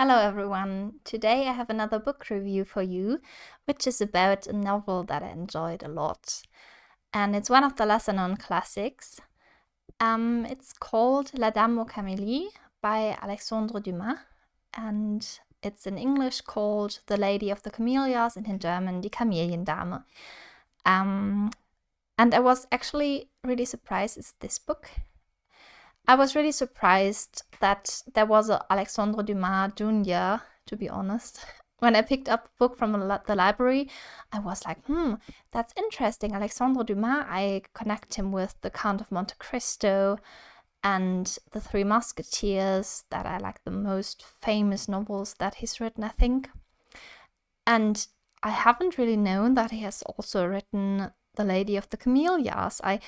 Hello everyone. Today I have another book review for you, which is about a novel that I enjoyed a lot. And it's one of the lesser known classics. It's called La Dame aux Camélias by Alexandre Dumas. And it's in English called The Lady of the Camellias, and in German Die Kameliendame. And I was actually really surprised it's this book. I was really surprised that there was a Alexandre Dumas Jr., to be honest. When I picked up a book from the library, I was like, that's interesting. Alexandre Dumas, I connect him with The Count of Monte Cristo and The Three Musketeers, that are like the most famous novels that he's written, I think. And I haven't really known that he has also written The Lady of the Camellias. I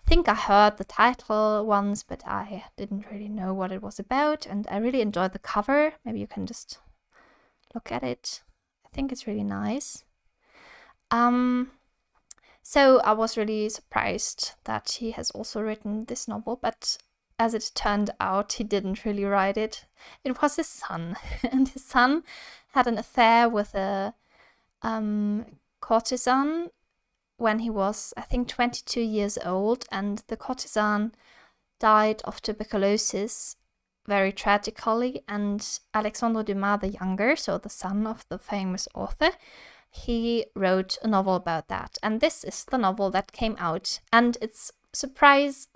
think I heard the title once, but I didn't really know what it was about, and I really enjoyed the cover. Maybe you can just look at it. I think it's really nice. So I was really surprised that he has also written this novel, but as it turned out, he didn't really write it. It was his son, and his son had an affair with a courtesan when he was, I think, 22 years old, and the courtesan died of tuberculosis very tragically, and Alexandre Dumas the younger, so the son of the famous author, he wrote a novel about that, and this is the novel that came out, and it's, surprise,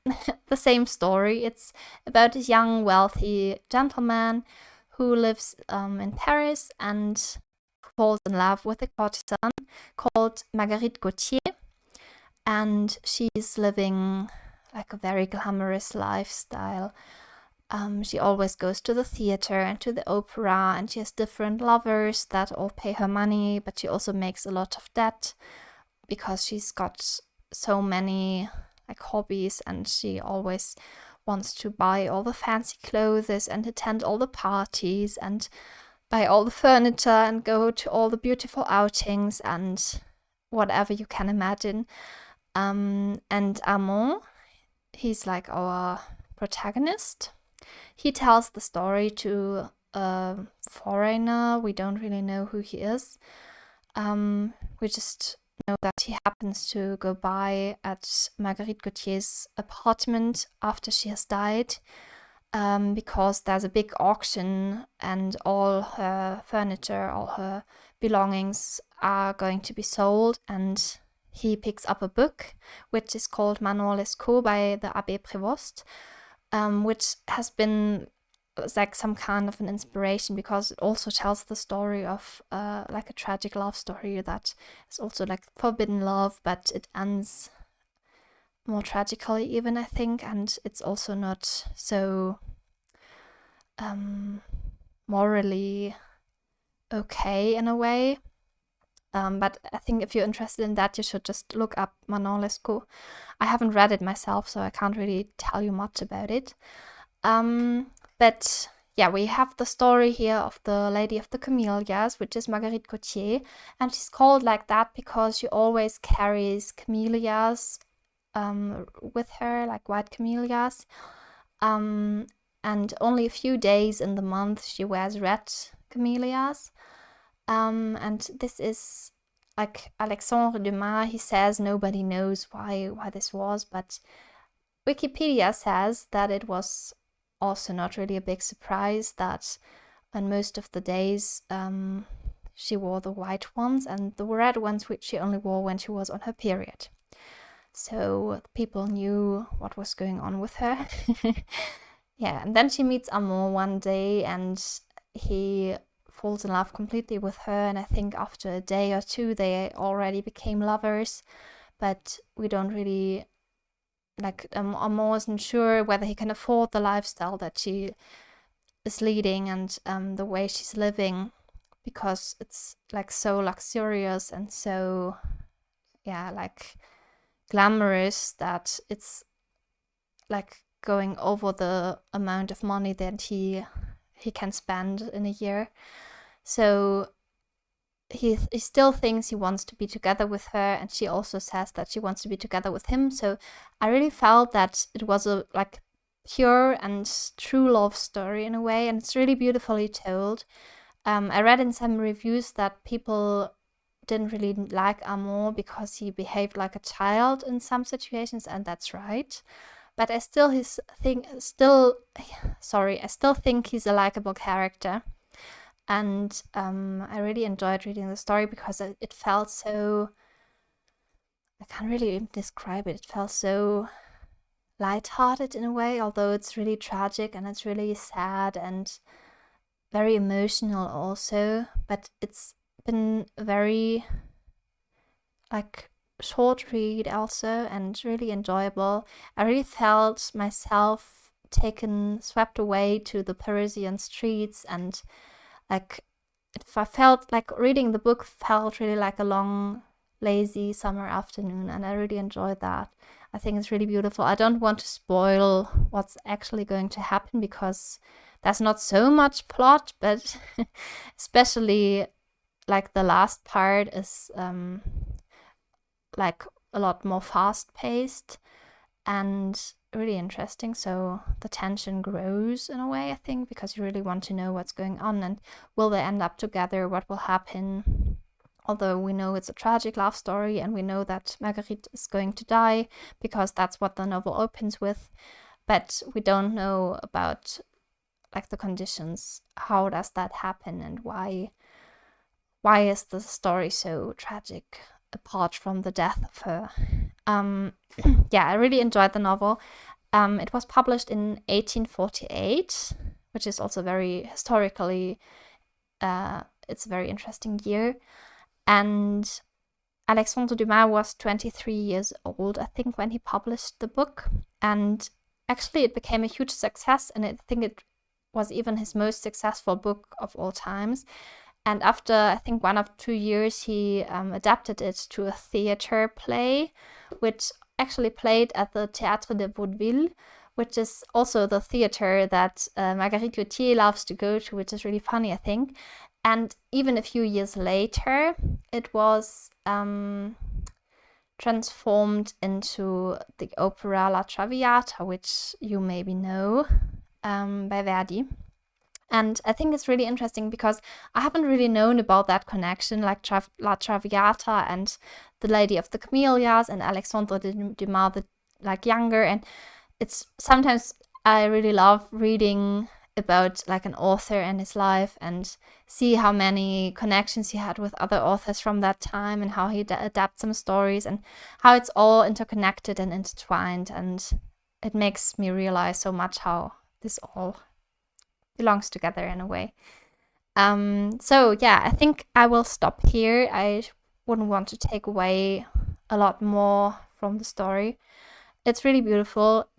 the same story. It's about a young, wealthy gentleman who lives in Paris and falls in love with a courtesan called Marguerite Gautier, and she's living like a very glamorous lifestyle. She always goes to the theater and to the opera, and she has different lovers that all pay her money, but she also makes a lot of debt because she's got so many like hobbies, and she always wants to buy all the fancy clothes and attend all the parties and buy all the furniture and go to all the beautiful outings and whatever you can imagine. And Armand, he's like our protagonist. He tells the story to a foreigner. We don't really know who he is. We just know that he happens to go by at Marguerite Gautier's apartment after she has died, because there's a big auction and all her furniture, all her belongings are going to be sold, and he picks up a book which is called Manon Lescaut by the Abbé Prévost, which has been like some kind of an inspiration because it also tells the story of like a tragic love story that is also like forbidden love, but it ends more tragically even, I think, and it's also not so morally okay in a way. But I think if you're interested in that, you should just look up Manon Lescaut. I haven't read it myself, so I can't really tell you much about it. But yeah, we have the story here of the Lady of the Camellias, which is Marguerite Gautier, and she's called like that because she always carries camellias with her, like white camellias. And only a few days in the month she wears red camellias. And this is like Alexandre Dumas, he says nobody knows why this was, but Wikipedia says that it was also not really a big surprise that on most of the days she wore the white ones, and the red ones which she only wore when she was on her period. So people knew what was going on with her. Yeah, and then she meets Armand one day, and he falls in love completely with her, and I think after a day or two they already became lovers, but we don't really, like, Armand isn't sure whether he can afford the lifestyle that she is leading and the way she's living, because it's like so luxurious and so, yeah, like glamorous that it's like going over the amount of money that he can spend in a year. So he still thinks he wants to be together with her, and she also says that she wants to be together with him. So I really felt that it was a like pure and true love story in a way, and it's really beautifully told. I read in some reviews that people didn't really like Armand because he behaved like a child in some situations, and that's right. But I still think he's a likable character, and I really enjoyed reading the story because it felt so. I can't really describe it. It felt so lighthearted in a way, although it's really tragic and it's really sad and very emotional also. But it's been very like short read also, and really enjoyable. I really felt myself swept away to the Parisian streets, and like I felt like reading the book felt really like a long, lazy summer afternoon, and I really enjoyed that. I think it's really beautiful. I don't want to spoil what's actually going to happen because there's not so much plot, but especially like the last part is like a lot more fast-paced and really interesting. So the tension grows in a way, I think, because you really want to know what's going on and will they end up together, what will happen. Although we know it's a tragic love story and we know that Marguerite is going to die because that's what the novel opens with, but we don't know about like the conditions. How does that happen, and why is the story so tragic apart from the death of her? Yeah, I really enjoyed the novel. It was published in 1848, which is also very historically, it's a very interesting year. And Alexandre Dumas was 23 years old, I think, when he published the book. And actually it became a huge success, and I think it was even his most successful book of all times. And after, I think, 1 or 2 years, he adapted it to a theater play, which actually played at the Théâtre de Vaudeville, which is also the theater that Marguerite Gautier loves to go to, which is really funny, I think. And even a few years later, it was transformed into the opera La Traviata, which you maybe know, by Verdi. And I think it's really interesting because I haven't really known about that connection, like La Traviata and The Lady of the Camellias and Alexandre Dumas, like younger. And it's sometimes I really love reading about like an author and his life and see how many connections he had with other authors from that time and how he adapts some stories and how it's all interconnected and intertwined. And it makes me realize so much how this all belongs together in a way. So yeah, I think I will stop here. I wouldn't want to take away a lot more from the story. It's really beautiful.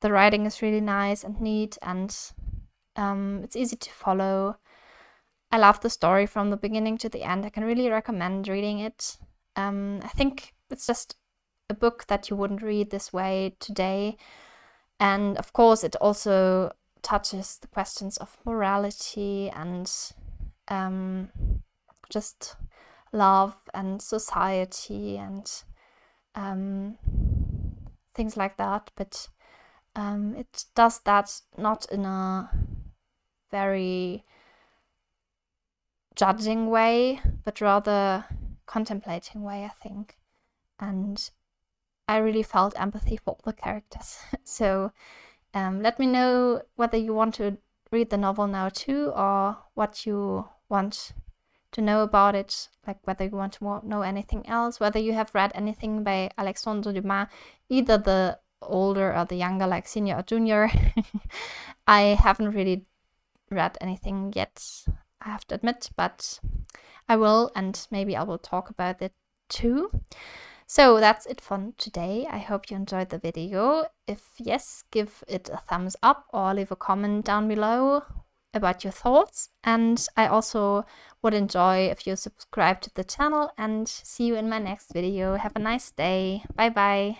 The writing is really nice and neat, and it's easy to follow. I love the story from the beginning to the end. I can really recommend reading it. I think it's just a book that you wouldn't read this way today. And of course, it also touches the questions of morality and just love and society and things like that. But it does that not in a very judging way, but rather contemplating way, I think. And I really felt empathy for all the characters. So let me know whether you want to read the novel now too, or what you want to know about it, like whether you want to know anything else, whether you have read anything by Alexandre Dumas, either the older or the younger, like senior or junior. I haven't really read anything yet, I have to admit, but I will, and maybe I will talk about it too. So that's it for today. I hope you enjoyed the video. If yes, give it a thumbs up or leave a comment down below about your thoughts. And I also would enjoy if you subscribe to the channel, and see you in my next video. Have a nice day. Bye bye.